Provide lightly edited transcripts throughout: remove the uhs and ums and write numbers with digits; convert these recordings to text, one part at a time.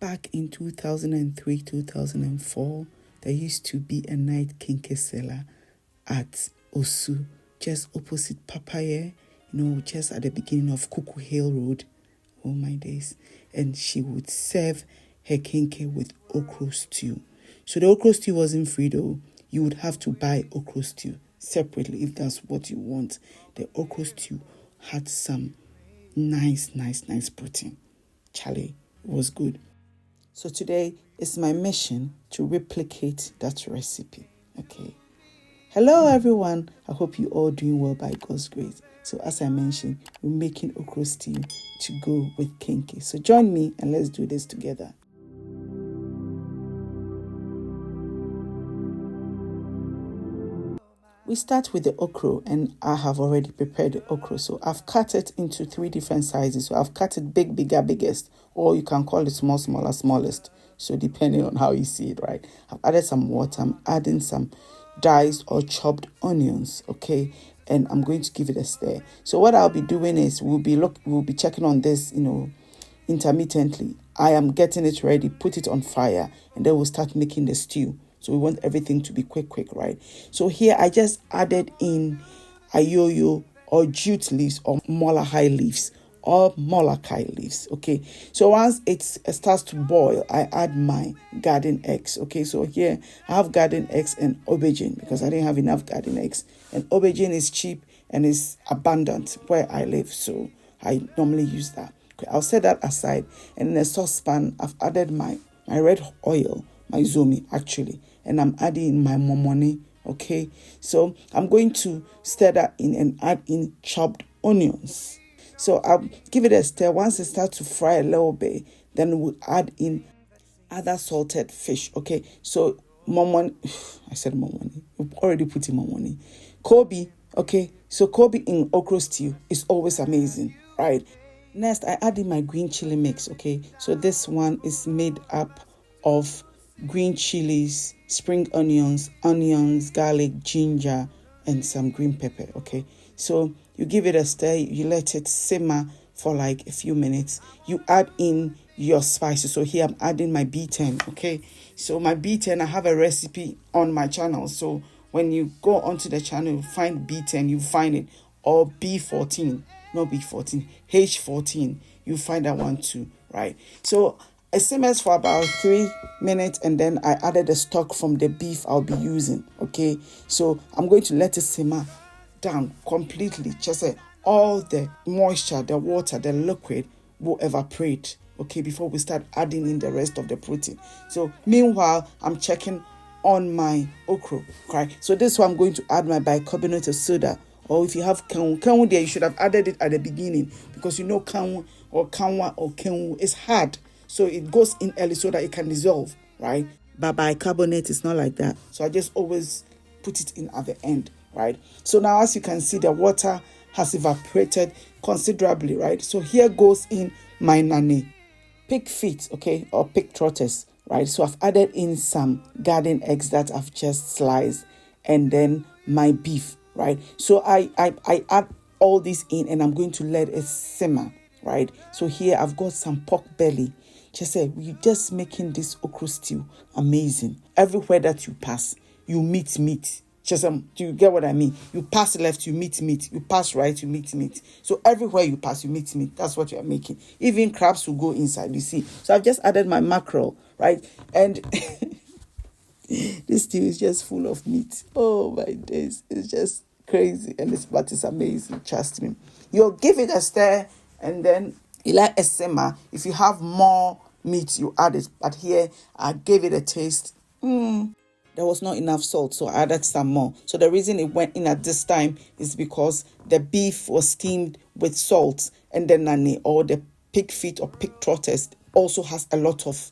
Back in 2003, 2004, there used to be a night Kenkey seller at Osu, just opposite Papaya, just at the beginning of Kuku Hill Road. Oh my days. And she would serve her Kenkey with okra stew. So the okra stew wasn't free though. You would have to buy okra stew separately if that's what you want. The okra stew had some nice protein. Chilli, it was good. So today it's my mission to replicate that recipe. Okay. Hello everyone. I hope you all doing well by God's grace. So as I mentioned, we're making okra stew to go with Kenkey. So join me and let's do this together. We start with the okra, and I have already prepared the okra. So I've cut it into 3 different sizes. So I've cut it big, bigger, biggest, or you can call it small, smaller, smallest. So depending on how you see it, right? I've added some water. I'm adding some diced or chopped onions, okay? And I'm going to give it a stir. So what I'll be doing is we'll be checking on this, intermittently. I am getting it ready, put it on fire, and then we'll start making the stew. So we want everything to be quick, right? So here I just added in ayoyo or jute leaves or molahai leaves or molokai leaves, okay? So once it starts to boil, I add my garden eggs, okay? So here I have garden eggs and aubergine because I didn't have enough garden eggs. And aubergine is cheap and is abundant where I live, so I normally use that. Okay, I'll set that aside. And in a saucepan, I've added my red oil, my zomi actually, and I'm adding my momoni, okay? So I'm going to stir that in and add in chopped onions. So I'll give it a stir. Once it starts to fry a little bit, then we'll add in other salted fish, okay? So momoni, I said momoni, we've already put in momoni. Koobi, okay? So Koobi in okra stew is always amazing, right? Next, I add in my green chili mix, okay? So this one is made up of green chilies, spring onions, garlic, ginger, and some green pepper, okay? So you give it a stir, you let it simmer for like a few minutes. You add in your spices. So here I'm adding my B10, okay? So my B10, I have a recipe on my channel. So when you go onto the channel, you find B10, you find it, or B14, not B14, H14, you find that one too, right? So it simmers for about 3 minutes, and then I added the stock from the beef I'll be using, okay? So I'm going to let it simmer down completely. Just all the moisture, the water, the liquid will evaporate, okay, before we start adding in the rest of the protein. So meanwhile, I'm checking on my okra, right? So this one I'm going to add my bicarbonate of soda, or if you have kanwu there, you should have added it at the beginning, because kanwu or kanwa or kenwu is hard. So it goes in early so that it can dissolve, right? But bicarbonate is not like that. So I just always put it in at the end, right? So now as you can see, the water has evaporated considerably, right? So here goes in my Nane. Pig feet, okay, or pig trotters, right? So I've added in some garden eggs that I've just sliced, and then my beef, right? So I add all this in, and I'm going to let it simmer, right? So here I've got some pork belly. We're just making this okra stew amazing. Everywhere that you pass, you meet meat. Do you get what I mean? You pass left, you meet meat. You pass right, you meet meat. So everywhere you pass, you meet meat. That's what you're making. Even crabs will go inside, you see. So I've just added my mackerel, right? And this stew is just full of meat. Oh my days. It's just crazy. But it's amazing. Trust me. You'll give it a stir, and then you let it simmer. If you have more meat, you add it. But here, I gave it a taste. There was not enough salt, so I added some more. So the reason it went in at this time is because the beef was steamed with salt, and the Nane, or the pig feet or pig trotters, also has a lot of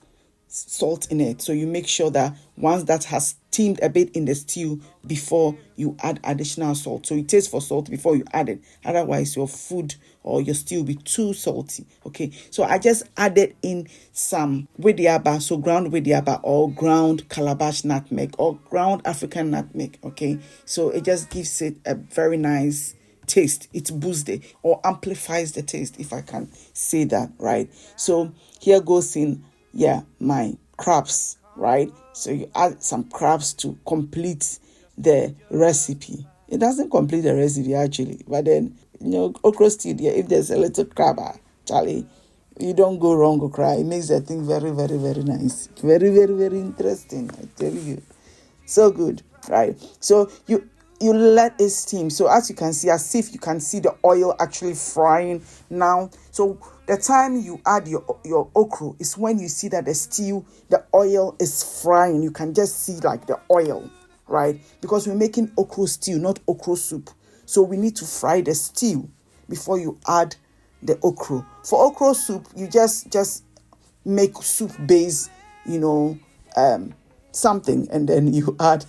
salt in it. So you make sure that once that has steamed a bit in the stew before you add additional salt. So you taste for salt before you add it. Otherwise, your food or your stew will be too salty. Okay, so I just added in some wediaba, so ground wediaba or ground Calabash nutmeg or ground African nutmeg. Okay, so it just gives it a very nice taste. It boosts it or amplifies the taste, if I can say that, right? So here goes in my crabs, right? So you add some crabs to complete the recipe. It doesn't complete the recipe actually, but then okra stew there, if there's a little crab, Charlie, you don't go wrong, okra. It makes the thing very, very, very nice. Very, very, very interesting, I tell you. So good, right? So you let it steam. So as you can see, as if you can see the oil actually frying now. So the time you add your okra is when you see that the oil is frying. You can just see like the oil, right? Because we're making okra stew, not okra soup. So we need to fry the stew before you add the okra. For okra soup, you just make soup base, something, and then you add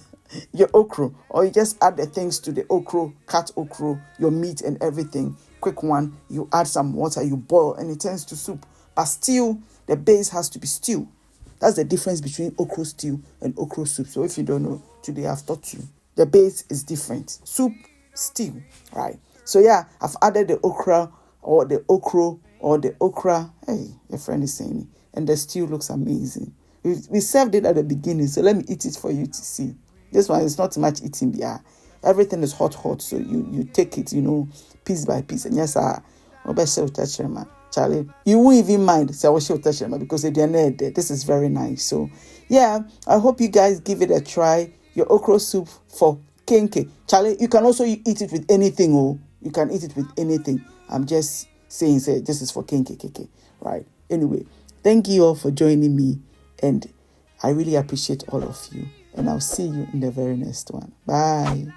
your okra, or you just add the things to the okra, cut okra, your meat and everything. Quick one, you add some water, you boil, and it turns to soup. But still, the base has to be stew. That's the difference between okra stew and okra soup. So if you don't know, today I've taught you. The base is different. Soup, stew, right? So I've added the okra or the okra. Hey, your friend is saying it. And the stew looks amazing. We served it at the beginning, so let me eat it for you to see. This one is not much eating. Everything is hot, so you take it, piece by piece. And yes, Charlie, you won't even mind because they are not there. This is very nice. So I hope you guys give it a try. Your okra soup for Kenkey. Charlie, you can also eat it with anything. You can eat it with anything. I'm just saying this is for Kenkey, right? Anyway, thank you all for joining me, and I really appreciate all of you. And I'll see you in the very next one. Bye.